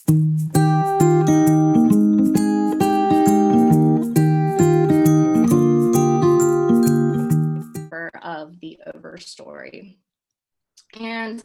Of the Overstory. And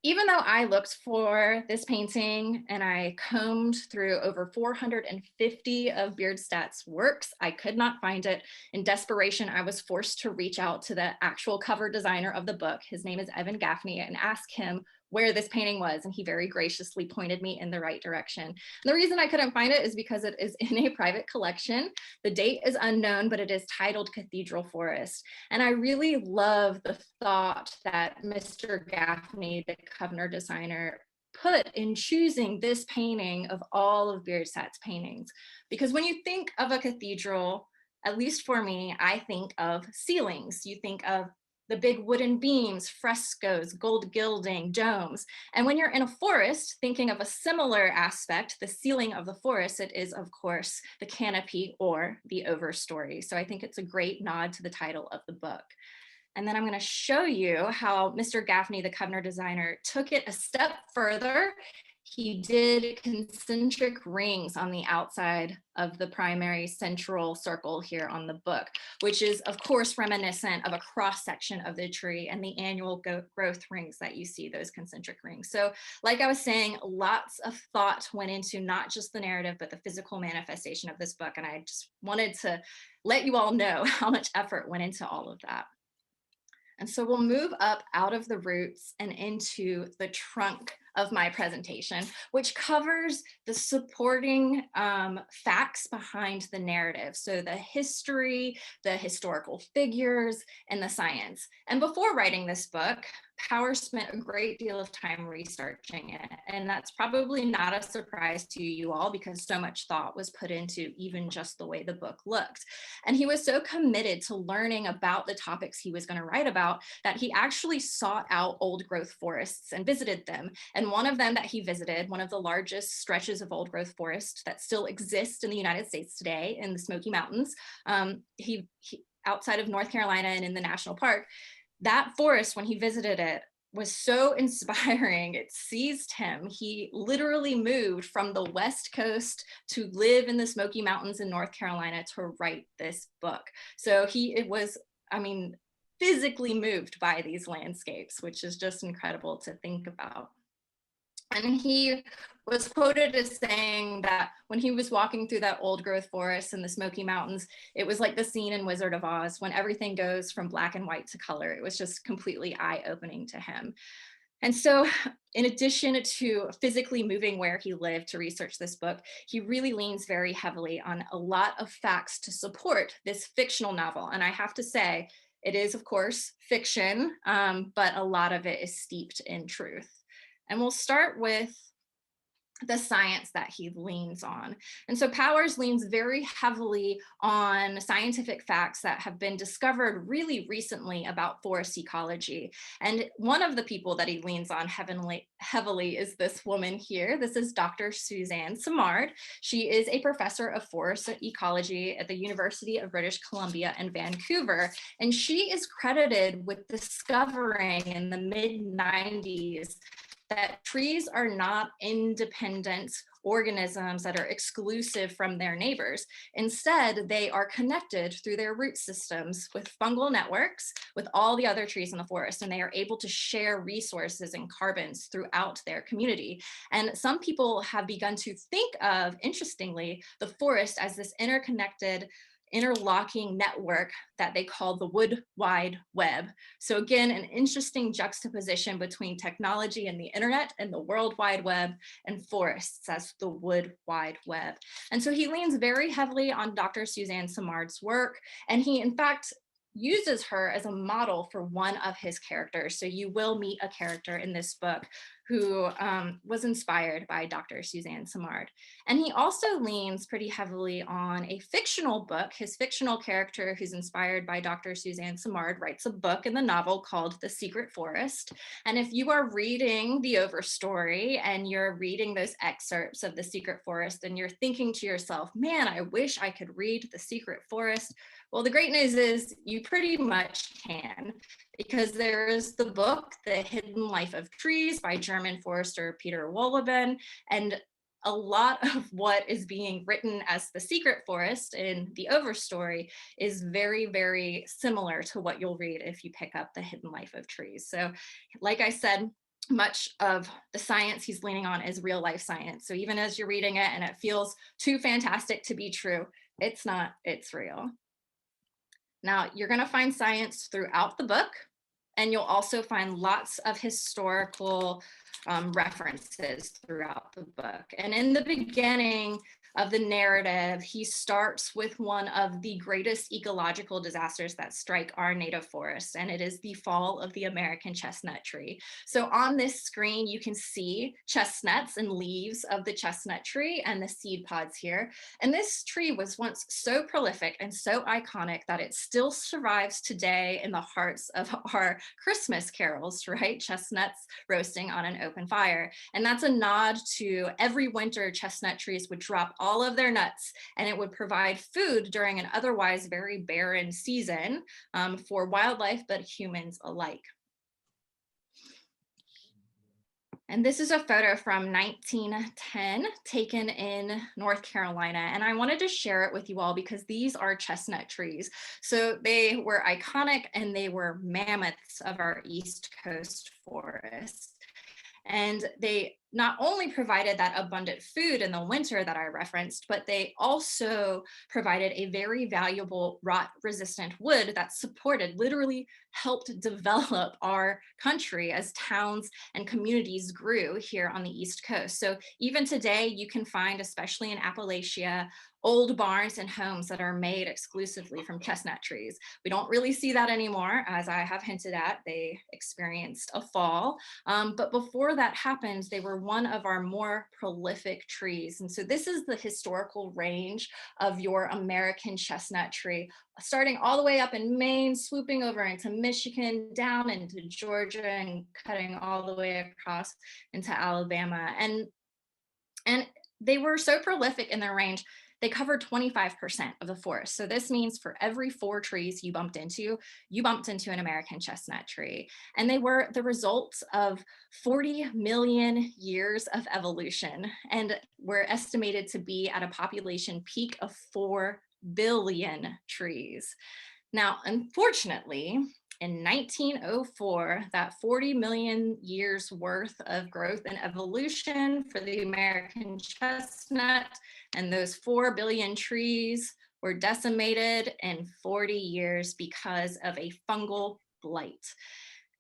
even though I looked for this painting and I combed through over 450 of Bierstadt's works, I could not find it. In desperation, I was forced to reach out to the actual cover designer of the book. His name is Evan Gaffney, and ask him where this painting was, and he very graciously pointed me in the right direction. And the reason I couldn't find it is because it is in a private collection. The date is unknown, but it is titled Cathedral Forest. And I really love the thought that Mr. Gaffney, the Covenor designer, put in choosing this painting of all of Bierstadt's paintings. Because when you think of a cathedral, at least for me, I think of ceilings. You think of the big wooden beams, frescoes, gold gilding, domes. And when you're in a forest, thinking of a similar aspect, the ceiling of the forest, it is, of course, the canopy or the overstory. So I think it's a great nod to the title of the book. And then I'm going to show you how Mr. Gaffney, the Covenor designer, took it a step further. He did concentric rings on the outside of the primary central circle here on the book, which is, of course, reminiscent of a cross-section of the tree and the annual growth rings that you see, those concentric rings. So like I was saying, lots of thought went into not just the narrative, but the physical manifestation of this book. And I just wanted to let you all know how much effort went into all of that. And so we'll move up out of the roots and into the trunk of my presentation, which covers the supporting facts behind the narrative. So the history, the historical figures, and the science. And before writing this book, Powers spent a great deal of time researching it. And that's probably not a surprise to you all because so much thought was put into even just the way the book looked. And he was so committed to learning about the topics he was going to write about that he actually sought out old growth forests and visited them. And one of them that he visited, one of the largest stretches of old growth forest that still exist in the United States today in the Smoky Mountains, he outside of North Carolina and in the national park, that forest, when he visited it, was so inspiring. It seized him. He literally moved from the West Coast to live in the Smoky Mountains in North Carolina to write this book. So it was, I mean, physically moved by these landscapes, which is just incredible to think about. And he was quoted as saying that when he was walking through that old growth forest in the Smoky Mountains, it was like the scene in Wizard of Oz when everything goes from black and white to color. It was just completely eye-opening to him. And so in addition to physically moving where he lived to research this book, he really leans very heavily on a lot of facts to support this fictional novel. And I have to say, it is, of course, fiction, but a lot of it is steeped in truth. And we'll start with the science that he leans on. And so Powers leans very heavily on scientific facts that have been discovered really recently about forest ecology. And one of the people that he leans on heavily is this woman here. This is Dr. Suzanne Simard. She is a professor of forest ecology at the University of British Columbia in Vancouver. And she is credited with discovering in the mid-90s that trees are not independent organisms that are exclusive from their neighbors. Instead, they are connected through their root systems with fungal networks with all the other trees in the forest, and they are able to share resources and carbons throughout their community. And some people have begun to think of, interestingly, the forest as this interconnected interlocking network that they call the wood wide web. So again, an interesting juxtaposition between technology and the internet and the world wide web and forests as the wood wide web. And so he leans very heavily on Dr. Suzanne Simard's work. And he, in fact, uses her as a model for one of his characters. So you will meet a character in this book who was inspired by Dr. Suzanne Simard. And he also leans pretty heavily on a fictional book. His fictional character, who's inspired by Dr. Suzanne Simard, writes a book in the novel called The Secret Forest. And if you are reading the Overstory and you're reading those excerpts of The Secret Forest and you're thinking to yourself, man, I wish I could read The Secret Forest. Well, the great news is you pretty much can, because there is the book, The Hidden Life of Trees by German forester Peter Wolleben. And a lot of what is being written as the secret forest in the Overstory is very, very similar to what you'll read if you pick up The Hidden Life of Trees. So like I said, much of the science he's leaning on is real life science. So even as you're reading it and it feels too fantastic to be true, it's not, it's real. Now, you're going to find science throughout the book, and you'll also find lots of historical references throughout the book. And in the beginning of the narrative, he starts with one of the greatest ecological disasters that strike our native forests, and it is the fall of the American chestnut tree. So on this screen, you can see chestnuts and leaves of the chestnut tree and the seed pods here. And this tree was once so prolific and so iconic that it still survives today in the hearts of our Christmas carols, right? Chestnuts roasting on an open fire. And that's a nod to every winter chestnut trees would drop all of their nuts, and it would provide food during an otherwise very barren season for wildlife, but humans alike. And this is a photo from 1910 taken in North Carolina. And I wanted to share it with you all because these are chestnut trees. So they were iconic and they were mammoths of our East Coast forests. And they not only provided that abundant food in the winter that I referenced, but they also provided a very valuable rot-resistant wood that supported, literally helped develop our country as towns and communities grew here on the East Coast. So even today, you can find, especially in Appalachia, old barns and homes that are made exclusively from chestnut trees. We don't really see that anymore, as I have hinted at. They experienced a fall. But before that happened, they were one of our more prolific trees. And so this is the historical range of your American chestnut tree, starting all the way up in Maine, swooping over into Michigan, down into Georgia, and cutting all the way across into Alabama. And they were so prolific in their range, they covered 25% of the forest. So this means for every 4 trees you bumped into an American chestnut tree. And they were the results of 40 million years of evolution, and were estimated to be at a population peak of 4 billion trees. Now, unfortunately, in 1904, that 40 million years worth of growth and evolution for the American chestnut and those 4 billion trees were decimated in 40 years because of a fungal blight.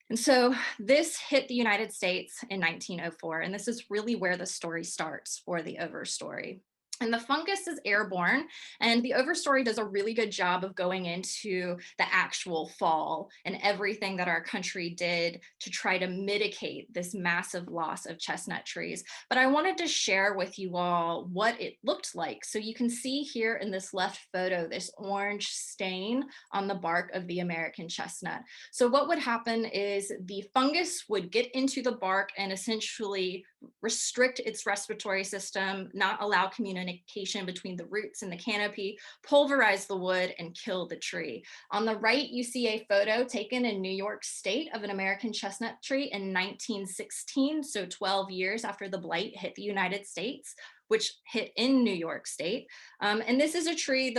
And so this hit the United States in 1904, and this is really where the story starts for the Overstory. And the fungus is airborne, and the Overstory does a really good job of going into the actual fall and everything that our country did to try to mitigate this massive loss of chestnut trees. But I wanted to share with you all what it looked like. So you can see here in this left photo, this orange stain on the bark of the American chestnut. So what would happen is the fungus would get into the bark and essentially restrict its respiratory system, not allow communication between the roots and the canopy, pulverize the wood, and kill the tree. On the right, you see a photo taken in New York State of an American chestnut tree in 1916, so 12 years after the blight hit the United States, which hit in New York State. And this is a tree,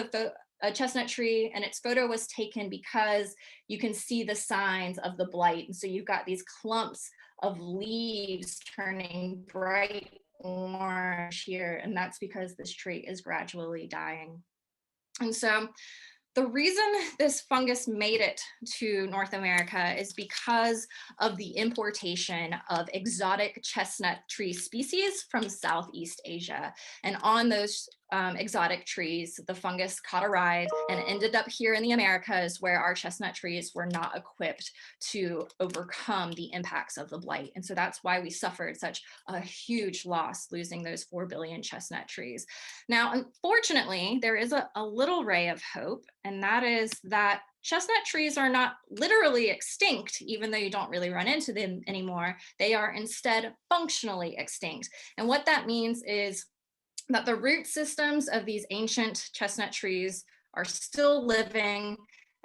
a chestnut tree, and its photo was taken because you can see the signs of the blight. And so you've got these clumps of leaves turning bright orange here, and that's because this tree is gradually dying. And so the reason this fungus made it to North America is because of the importation of exotic chestnut tree species from Southeast Asia. And on those exotic trees, the fungus caught a ride and ended up here in the Americas, where our chestnut trees were not equipped to overcome the impacts of the blight. And so that's why we suffered such a huge loss, losing those 4 billion chestnut trees. Now, unfortunately, there is a little ray of hope, and that is that chestnut trees are not literally extinct, even though you don't really run into them anymore. They are instead functionally extinct. And what that means is that the root systems of these ancient chestnut trees are still living,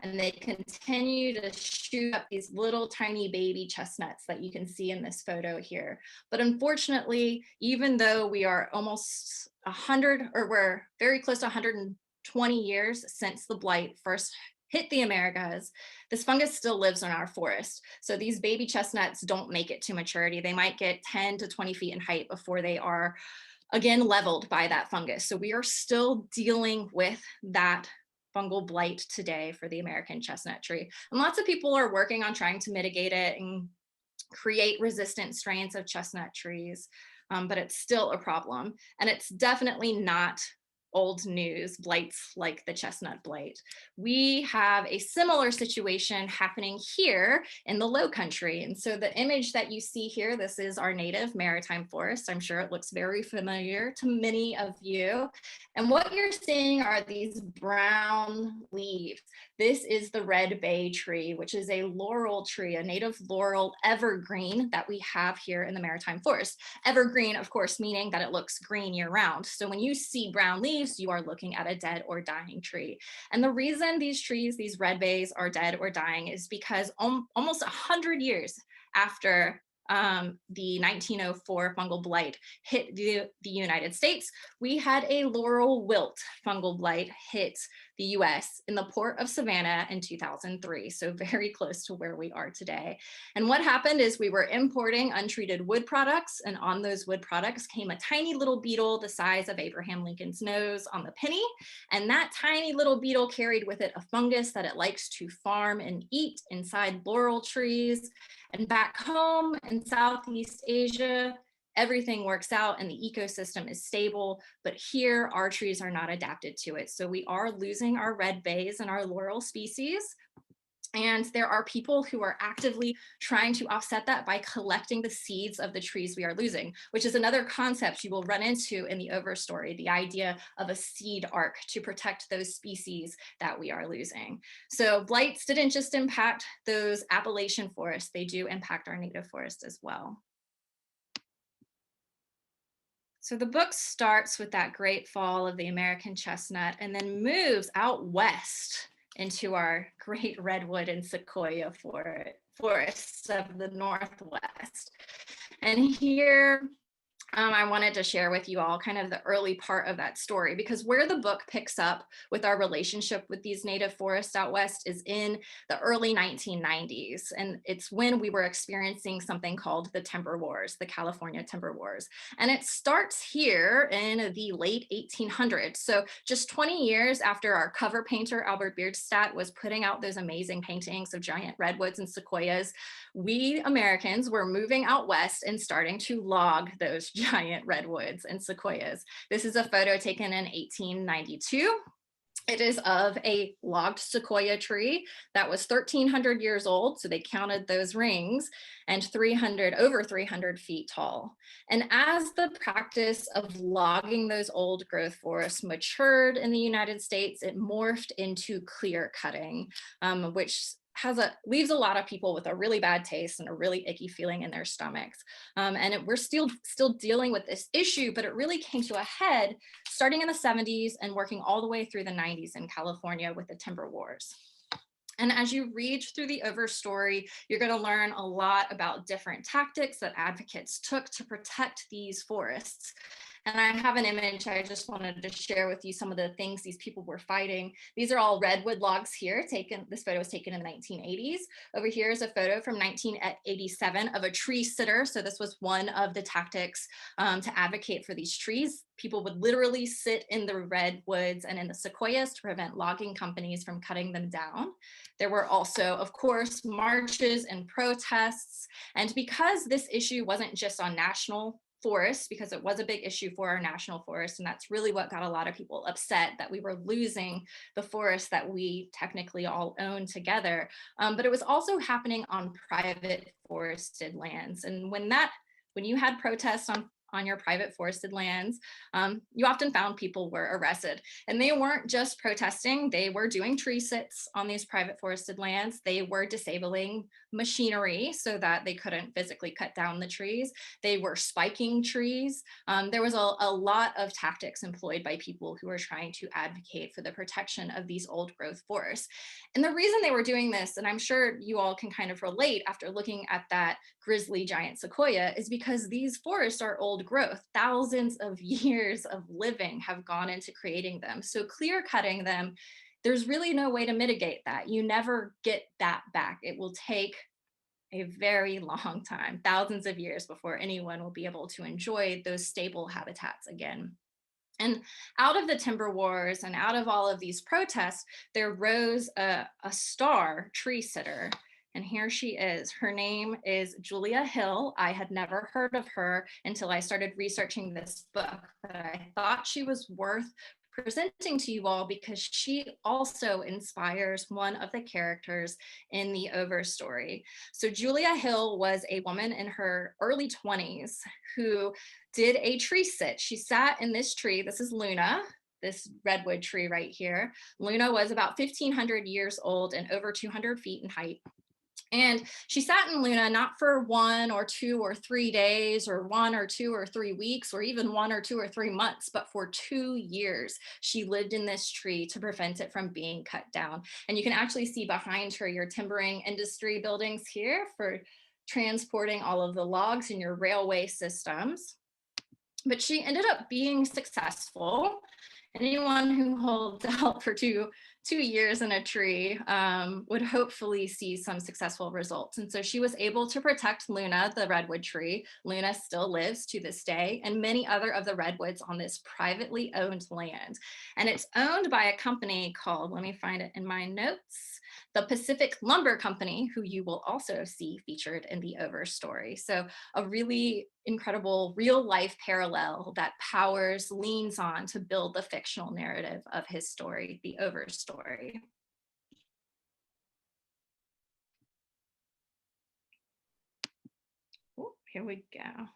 and they continue to shoot up these little tiny baby chestnuts that you can see in this photo here. But unfortunately, even though we are almost 100, or we're very close to 120 years since the blight first hit the Americas, this fungus still lives in our forest. So these baby chestnuts don't make it to maturity. They might get 10 to 20 feet in height before they are again leveled by that fungus. So we are still dealing with that fungal blight today for the American chestnut tree. And lots of people are working on trying to mitigate it and create resistant strains of chestnut trees, but it's still a problem. And it's definitely not old news, blights like the chestnut blight. We have a similar situation happening here in the Low Country. And so the image that you see here, this is our native maritime forest. I'm sure it looks very familiar to many of you. And what you're seeing are these brown leaves. This is the red bay tree, which is a laurel tree, a native laurel evergreen that we have here in the maritime forest. Evergreen, of course, meaning that it looks green year round. So when you see brown leaves, you are looking at a dead or dying tree. And the reason these trees, these red bays, are dead or dying is because almost 100 years after the 1904 fungal blight hit the United States, we had a laurel wilt fungal blight hit the US in the port of Savannah in 2003, so very close to where we are today. And what happened is we were importing untreated wood products, and on those wood products came a tiny little beetle the size of Abraham Lincoln's nose on the penny, and that tiny little beetle carried with it a fungus that it likes to farm and eat inside laurel trees. And back home in Southeast Asia, everything works out and the ecosystem is stable, but here our trees are not adapted to it. So we are losing our red bays and our laurel species. And there are people who are actively trying to offset that by collecting the seeds of the trees we are losing, which is another concept you will run into in the Overstory, the idea of a seed arc to protect those species that we are losing. So blights didn't just impact those Appalachian forests, they do impact our native forests as well. So the book starts with that great fall of the American chestnut and then moves out west into our great redwood and sequoia forests of the Northwest. And here, I wanted to share with you all kind of the early part of that story, because where the book picks up with our relationship with these native forests out west is in the early 1990s. And it's when we were experiencing something called the Timber Wars, the California Timber Wars. And it starts here in the late 1800s. So just 20 years after our cover painter, Albert Bierstadt, was putting out those amazing paintings of giant redwoods and sequoias, we Americans were moving out west and starting to log those giant redwoods and sequoias. This is a photo taken in 1892. It is of a logged sequoia tree that was 1,300 years old, so they counted those rings, and over 300 feet tall. And as the practice of logging those old growth forests matured in the United States, it morphed into clear cutting, which leaves a lot of people with a really bad taste and a really icky feeling in their stomachs. We're still dealing with this issue, but it really came to a head starting in the 70s and working all the way through the 90s in California with the Timber Wars. And as you read through the Overstory, you're going to learn a lot about different tactics that advocates took to protect these forests. And I have an image I just wanted to share with you, some of the things these people were fighting. These are all redwood logs here. This photo was taken in the 1980s. Over here is a photo from 1987 of a tree sitter. So this was one of the tactics to advocate for these trees. People would literally sit in the redwoods and in the sequoias to prevent logging companies from cutting them down. There were also, of course, marches and protests. And because this issue wasn't just on national forests, because it was a big issue for our national forests, and that's really what got a lot of people upset, that we were losing the forests that we technically all own together. But it was also happening on private forested lands. And when you had protests on your private forested lands, you often found people were arrested. And they weren't just protesting, they were doing tree sits on these private forested lands. They were disabling machinery so that they couldn't physically cut down the trees. They were spiking trees. There was a lot of tactics employed by people who were trying to advocate for the protection of these old growth forests. And the reason they were doing this, and I'm sure you all can kind of relate after looking at that grizzly giant sequoia, is because these forests are old growth. Thousands of years of living have gone into creating them. So clear cutting them, there's really no way to mitigate that. You never get that back. It will take a very long time, thousands of years, before anyone will be able to enjoy those stable habitats again. And out of the timber wars and out of all of these protests, there rose a star tree sitter. And here she is. Her name is Julia Hill. I had never heard of her until I started researching this book, but I thought she was worth presenting to you all because she also inspires one of the characters in the Overstory. So Julia Hill was a woman in her early 20s who did a tree sit. She sat in this tree. This is Luna, this redwood tree right here. Luna was about 1,500 years old and over 200 feet in height. And she sat in Luna not for 1 or 2 or 3 days or 1 or 2 or 3 weeks or even 1 or 2 or 3 months, but for 2 years, she lived in this tree to prevent it from being cut down. And you can actually see behind her your timbering industry buildings here for transporting all of the logs in your railway systems. But she ended up being successful. Anyone who holds out for two years in a tree would hopefully see some successful results. And so she was able to protect Luna, the redwood tree. Luna still lives to this day, and many other of the redwoods on this privately owned land. And it's owned by a company called, let me find it in my notes, the Pacific Lumber Company, who you will also see featured in the Overstory. So a really incredible real life parallel that Powers leans on to build the fictional narrative of his story, the Overstory. Oh, here we go.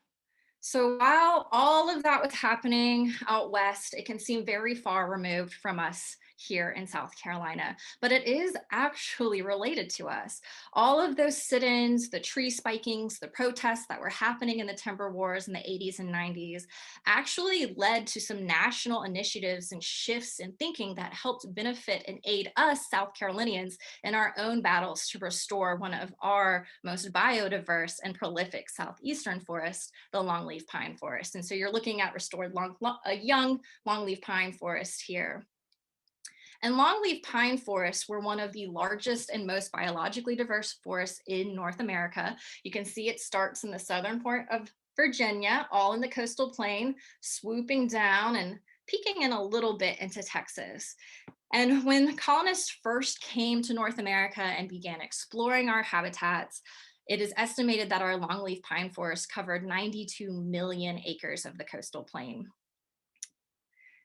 So while all of that was happening out west, it can seem very far removed from us here in South Carolina, but it is actually related to us. All of those sit-ins, the tree spikings, the protests that were happening in the timber wars in the 80s and 90s actually led to some national initiatives and shifts in thinking that helped benefit and aid us South Carolinians in our own battles to restore one of our most biodiverse and prolific southeastern forests, the longleaf pine forest. And so you're looking at restored a young longleaf pine forest here. And longleaf pine forests were one of the largest and most biologically diverse forests in North America. You can see it starts in the southern part of Virginia, all in the coastal plain, swooping down and peeking in a little bit into Texas. And when colonists first came to North America and began exploring our habitats, it is estimated that our longleaf pine forest covered 92 million acres of the coastal plain.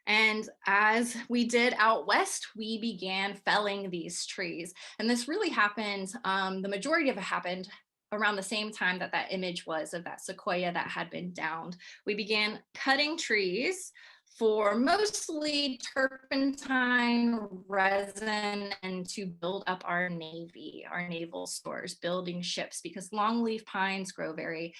And as we did out west, we began felling these trees. And this really happened, the majority of it happened around the same time that that image was of that sequoia that had been downed. We began cutting trees for mostly turpentine, resin, and to build up our navy, our naval stores, building ships, because longleaf pines grow very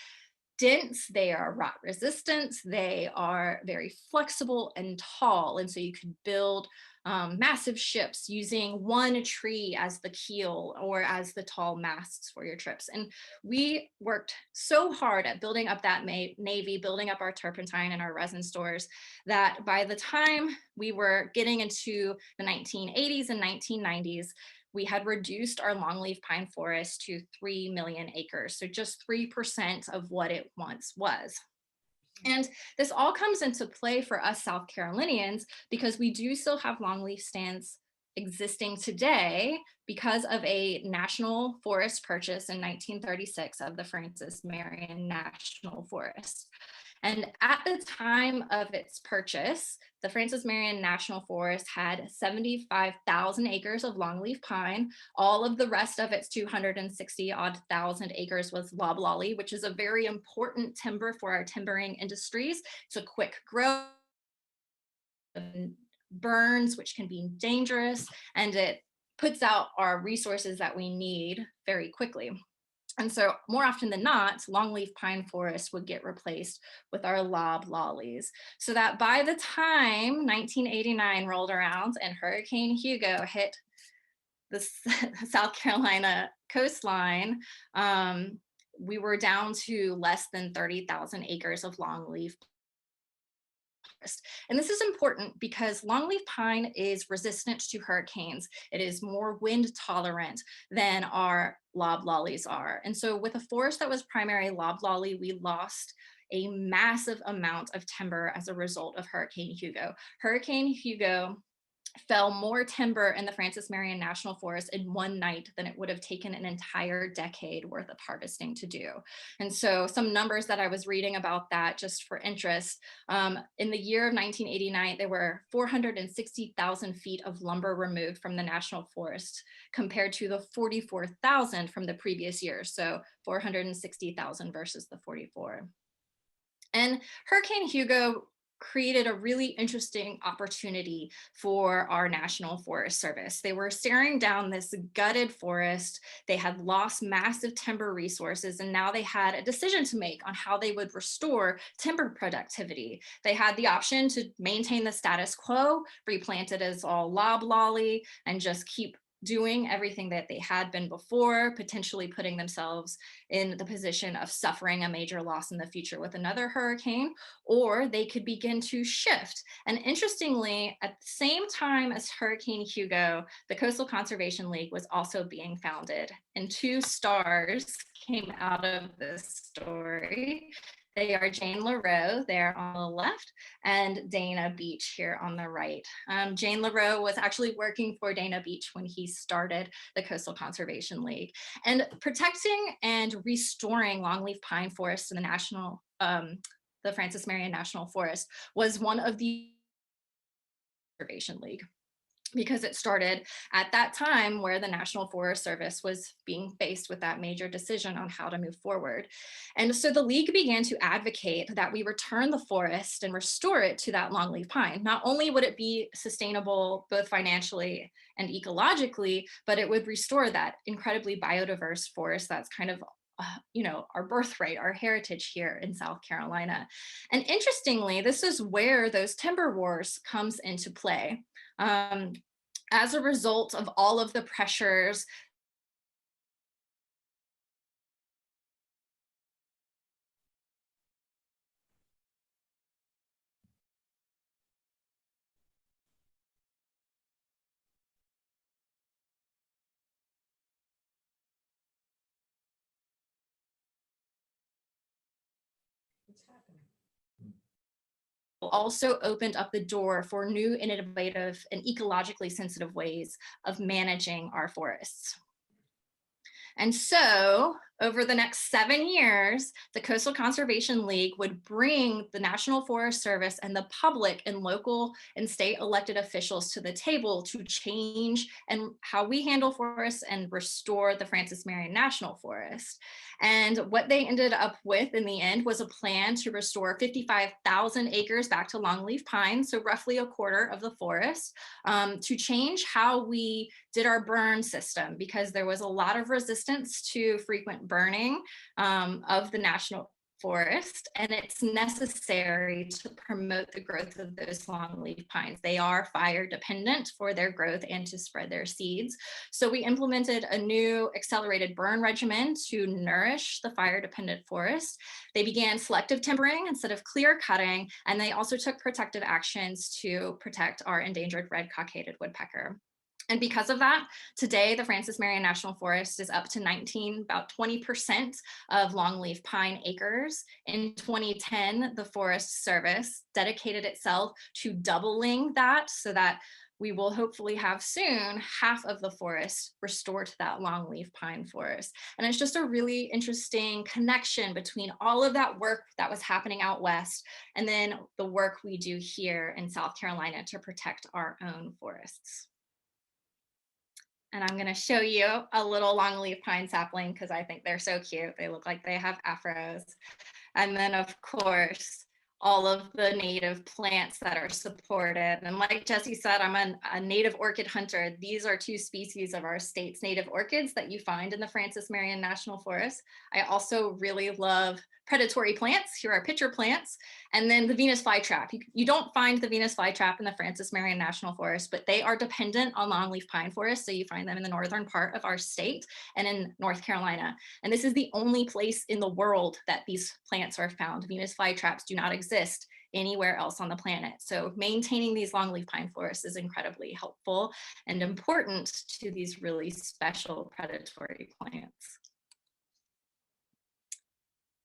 dense, they are rot resistant, they are very flexible and tall. And so you could build massive ships using one tree as the keel or as the tall masts for your trips. And we worked so hard at building up that navy, building up our turpentine and our resin stores, that by the time we were getting into the 1980s and 1990s, we had reduced our longleaf pine forest to 3 million acres, so just 3% of what it once was. And this all comes into play for us South Carolinians because we do still have longleaf stands existing today because of a national forest purchase in 1936 of the Francis Marion National Forest. And at the time of its purchase, the Francis Marion National Forest had 75,000 acres of longleaf pine. All of the rest of its 260 odd thousand acres was loblolly, which is a very important timber for our timbering industries. It's a quick growth, burns, which can be dangerous, and it puts out our resources that we need very quickly. And so more often than not, longleaf pine forests would get replaced with our loblollies. So that by the time 1989 rolled around and Hurricane Hugo hit the South Carolina coastline, we were down to less than 30,000 acres of longleaf. And this is important because longleaf pine is resistant to hurricanes. It is more wind tolerant than our loblollies are. And so with a forest that was primary loblolly, we lost a massive amount of timber as a result of Hurricane Hugo. Hurricane Hugo fell more timber in the Francis Marion National Forest in one night than it would have taken an entire decade worth of harvesting to do. And so some numbers that I was reading about that just for interest, in the year of 1989, there were 460,000 feet of lumber removed from the National Forest compared to the 44,000 from the previous year. So 460,000 versus the 44. And Hurricane Hugo created a really interesting opportunity for our National Forest Service. They were staring down this gutted forest. They had lost massive timber resources, and now they had a decision to make on how they would restore timber productivity. They had the option to maintain the status quo, replant it as all loblolly, and just keep doing everything that they had been before, potentially putting themselves in the position of suffering a major loss in the future with another hurricane, or they could begin to shift. And interestingly, at the same time as Hurricane Hugo, the Coastal Conservation League was also being founded, and two stars came out of this story. They are Jane LaRoe there on the left and Dana Beach here on the right. Jane LaRoe was actually working for Dana Beach when he started the Coastal Conservation League. And protecting and restoring longleaf pine forests in the Francis Marion National Forest was one of the Conservation League, because it started at that time where the National Forest Service was being faced with that major decision on how to move forward. And so the League began to advocate that we return the forest and restore it to that longleaf pine. Not only would it be sustainable both financially and ecologically, but it would restore that incredibly biodiverse forest that's kind of our birthright, our heritage here in South Carolina. And interestingly, this is where those timber wars comes into play. As a result of all of the pressures also opened up the door for new, innovative, and ecologically sensitive ways of managing our forests. And so over the next 7 years, the Coastal Conservation League would bring the National Forest Service and the public and local and state elected officials to the table to change and how we handle forests and restore the Francis Marion National Forest. And what they ended up with in the end was a plan to restore 55,000 acres back to longleaf pine, so roughly a quarter of the forest, to change how we did our burn system, because there was a lot of resistance to frequent burning of the national forest, and it's necessary to promote the growth of those longleaf pines. They are fire dependent for their growth and to spread their seeds. So we implemented a new accelerated burn regimen to nourish the fire dependent forest. They began selective timbering instead of clear cutting, and they also took protective actions to protect our endangered red cockaded woodpecker. And because of that, today the Francis Marion National Forest is up to about 20% of longleaf pine acres. In 2010, the Forest Service dedicated itself to doubling that so that we will hopefully have soon half of the forest restored to that longleaf pine forest. And it's just a really interesting connection between all of that work that was happening out west and then the work we do here in South Carolina to protect our own forests. And I'm gonna show you a little longleaf pine sapling because I think they're so cute. They look like they have afros. And then of course, all of the native plants that are supported. And like Jesse said, I'm a native orchid hunter. These are 2 species of our state's native orchids that you find in the Francis Marion National Forest. I also really love predatory plants. Here are pitcher plants. And then the Venus flytrap. You don't find the Venus flytrap in the Francis Marion National Forest, but they are dependent on longleaf pine forests. So you find them in the northern part of our state and in North Carolina. And this is the only place in the world that these plants are found. Venus flytraps do not exist anywhere else on the planet. So maintaining these longleaf pine forests is incredibly helpful and important to these really special predatory plants.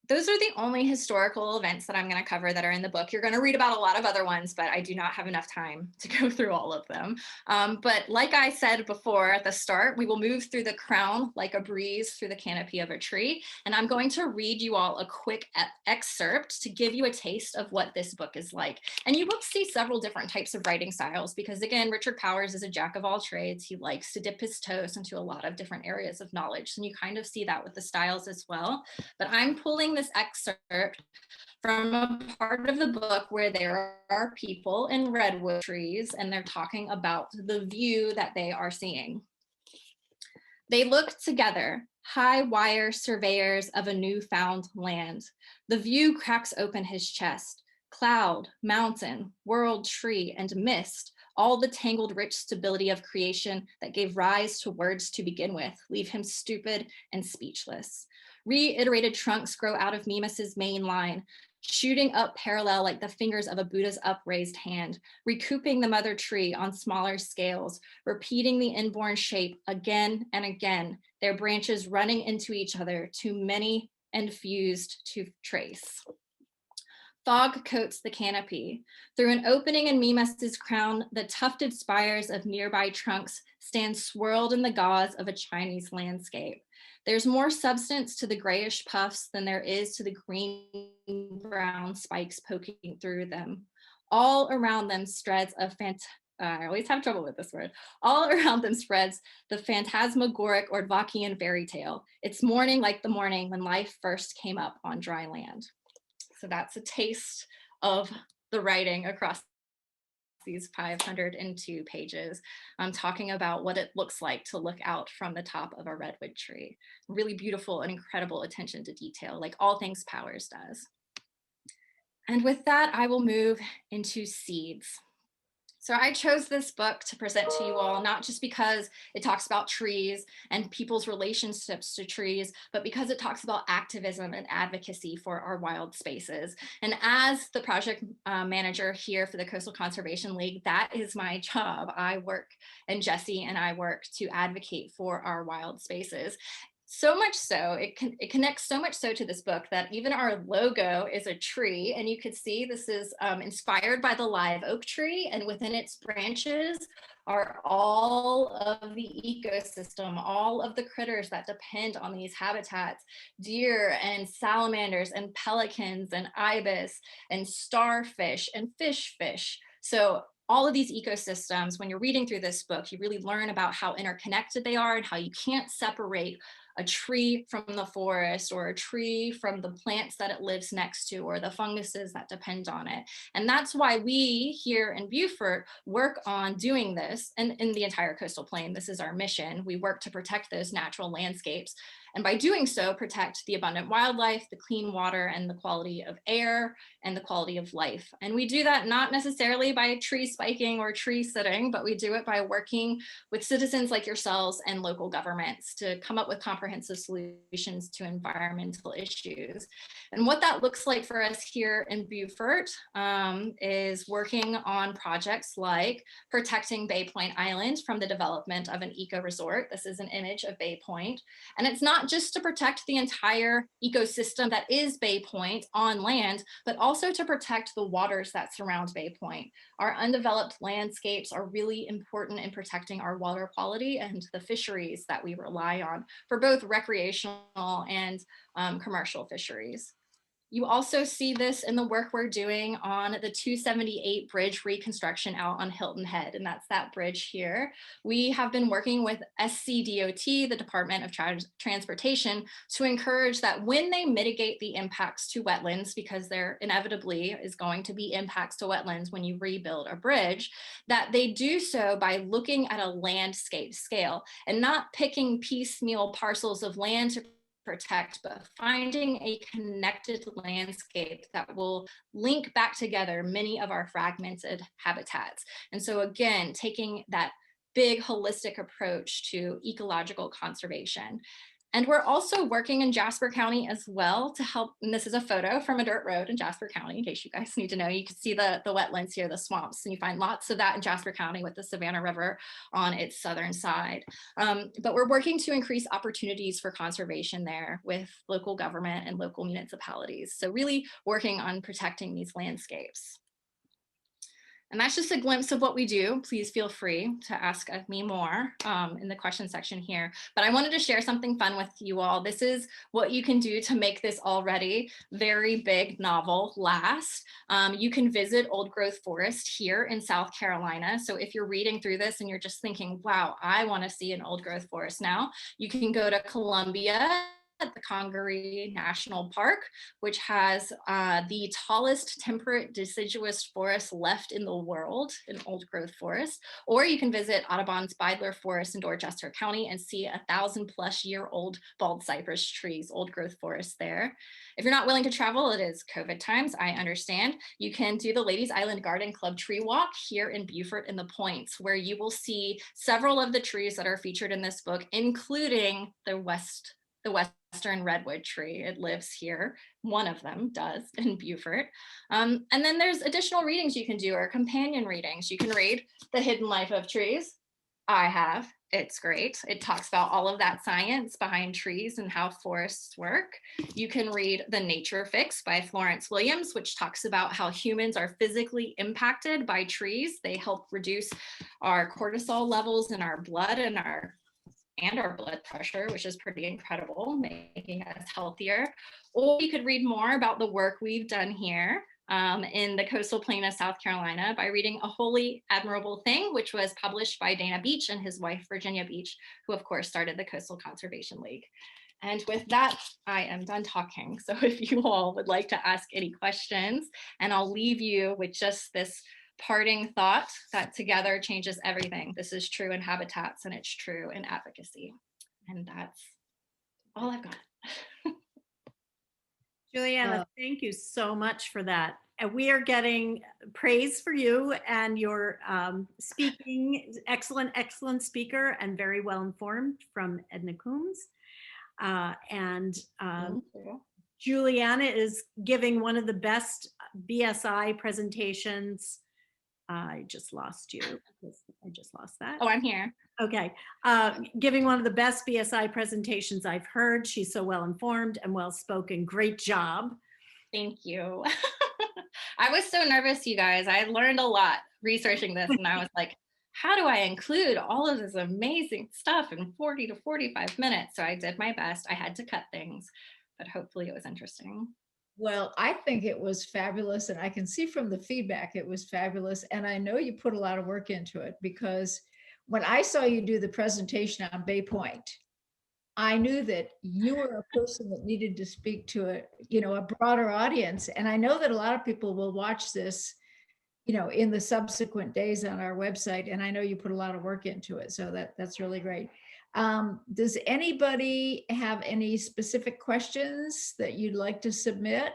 Those are the only historical events that I'm going to cover that are in the book. You're going to read about a lot of other ones, but I do not have enough time to go through all of them. But like I said before at the start, we will move through the crown like a breeze through the canopy of a tree. And I'm going to read you all a quick excerpt to give you a taste of what this book is like. And you will see several different types of writing styles because again, Richard Powers is a jack of all trades. He likes to dip his toes into a lot of different areas of knowledge. And you kind of see that with the styles as well. But I'm pulling this excerpt from a part of the book where there are people in redwood trees and they're talking about the view that they are seeing. They look together, high wire surveyors of a newfound land. The view cracks open his chest. Cloud, mountain, world, tree, and mist, all the tangled rich stability of creation that gave rise to words to begin with, leave him stupid and speechless. Reiterated trunks grow out of Mimas's main line, shooting up parallel like the fingers of a Buddha's upraised hand, recouping the mother tree on smaller scales, repeating the inborn shape again and again, their branches running into each other, too many and fused to trace. Fog coats the canopy. Through an opening in Mimas's crown, the tufted spires of nearby trunks stand swirled in the gauze of a Chinese landscape. There's more substance to the grayish puffs than there is to the green-brown spikes poking through them. All around them spreads I always have trouble with this word. All around them spreads the phantasmagoric Ordvakian fairy tale. It's morning like the morning when life first came up on dry land. So that's a taste of the writing across these 502 pages. I'm talking about what it looks like to look out from the top of a redwood tree. Really beautiful and incredible attention to detail, like all things Powers does. And with that, I will move into seeds. So I chose this book to present to you all, not just because it talks about trees and people's relationships to trees, but because it talks about activism and advocacy for our wild spaces. And as the project manager here for the Coastal Conservation League, that is my job. I work, and Jesse and I work to advocate for our wild spaces. So much so, it connects so much so to this book that even our logo is a tree. And you could see this is inspired by the live oak tree, and within its branches are all of the ecosystem, all of the critters that depend on these habitats, deer and salamanders and pelicans and ibis and starfish and fish. So all of these ecosystems, when you're reading through this book, you really learn about how interconnected they are and how you can't separate a tree from the forest or a tree from the plants that it lives next to or the funguses that depend on it. And that's why we here in Beaufort work on doing this, and in the entire coastal plain, this is our mission. We work to protect those natural landscapes. and by doing so, protect the abundant wildlife, the clean water, and the quality of air, and the quality of life. And we do that not necessarily by tree spiking or tree sitting, but we do it by working with citizens like yourselves and local governments to come up with comprehensive solutions to environmental issues. And what that looks like for us here in Beaufort is working on projects like protecting Bay Point Island from the development of an eco resort. This is an image of Bay Point. And it's not just to protect the entire ecosystem that is Bay Point on land, but also to protect the waters that surround Bay Point. Our undeveloped landscapes are really important in protecting our water quality and the fisheries that we rely on for both recreational and commercial fisheries. You also see this in the work we're doing on the 278 bridge reconstruction out on Hilton Head, and that's that bridge here. We have been working with SCDOT, the Department of Transportation, to encourage that when they mitigate the impacts to wetlands, because there inevitably is going to be impacts to wetlands when you rebuild a bridge, that they do so by looking at a landscape scale and not picking piecemeal parcels of land to protect, but finding a connected landscape that will link back together many of our fragmented habitats. And so again, taking that big holistic approach to ecological conservation. And we're also working in Jasper County as well to help, and this is a photo from a dirt road in Jasper County, in case you guys need to know. You can see the wetlands here, the swamps, and you find lots of that in Jasper County with the Savannah River on its southern side. But we're working to increase opportunities for conservation there with local government and local municipalities. So really working on protecting these landscapes. And that's just a glimpse of what we do. Please feel free to ask me more in the question section here. But I wanted to share something fun with you all. This is what you can do to make this already very big novel last. You can visit Old Growth Forest here in South Carolina. So if you're reading through this and you're just thinking, wow, I want to see an old growth forest now, you can go to Columbia at the Congaree National Park, which has the tallest temperate deciduous forest left in the world, an old growth forest. Or you can visit Audubon's Bidler Forest in Dorchester County and see 1,000+ year old bald cypress trees, old growth forest there. If you're not willing to travel, it is COVID times, I understand. You can do the Ladies Island Garden Club tree walk here in Beaufort in the Points, where you will see several of the trees that are featured in this book, including the Western redwood tree. It lives here. One of them does in Beaufort. And then there's additional readings you can do, or companion readings. You can read The Hidden Life of Trees. I have. It's great. It talks about all of that science behind trees and how forests work. You can read The Nature Fix by Florence Williams, which talks about how humans are physically impacted by trees. They help reduce our cortisol levels in our blood and our blood pressure, which is pretty incredible, making us healthier. Or you could read more about the work we've done here in the coastal plain of South Carolina by reading A Wholly Admirable Thing, which was published by Dana Beach and his wife, Virginia Beach, who of course started the Coastal Conservation League. And with that, I am done talking. So if you all would like to ask any questions, and I'll leave you with just this parting thought that together changes everything. This is true in habitats and it's true in advocacy. And that's all I've got. Juliana, thank you so much for that. And we are getting praise for you and your speaking. Excellent, excellent speaker and very well informed from Edna Coombs. Juliana is giving one of the best BSI presentations. I just lost you. I just lost that. Oh, I'm here. Okay. Giving one of the best BSI presentations I've heard. She's so well informed and well spoken. Great job. Thank you. I was so nervous, you guys. I learned a lot researching this, and I was like, how do I include all of this amazing stuff in 40 to 45 minutes? So I did my best. I had to cut things, but hopefully it was interesting. Well, I think it was fabulous, and I can see from the feedback it was fabulous. And I know you put a lot of work into it, because when I saw you do the presentation on Bay Point, I knew that you were a person that needed to speak to a broader audience. And I know that a lot of people will watch this, in the subsequent days on our website. And I know you put a lot of work into it. So that's really great. Does anybody have any specific questions that you'd like to submit?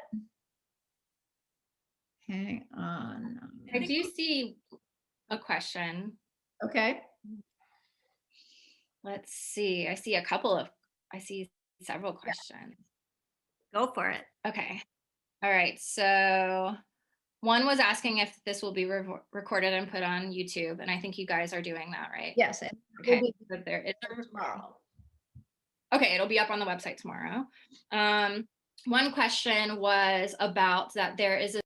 Hang on. I do see a question. Okay. Let's see. I see several questions. Go for it. Okay. All right. So one was asking if this will be recorded and put on YouTube. And I think you guys are doing that, right? Yes. And Okay. we'll be So there is tomorrow. Okay, it'll be up on the website tomorrow. One question was about that there is a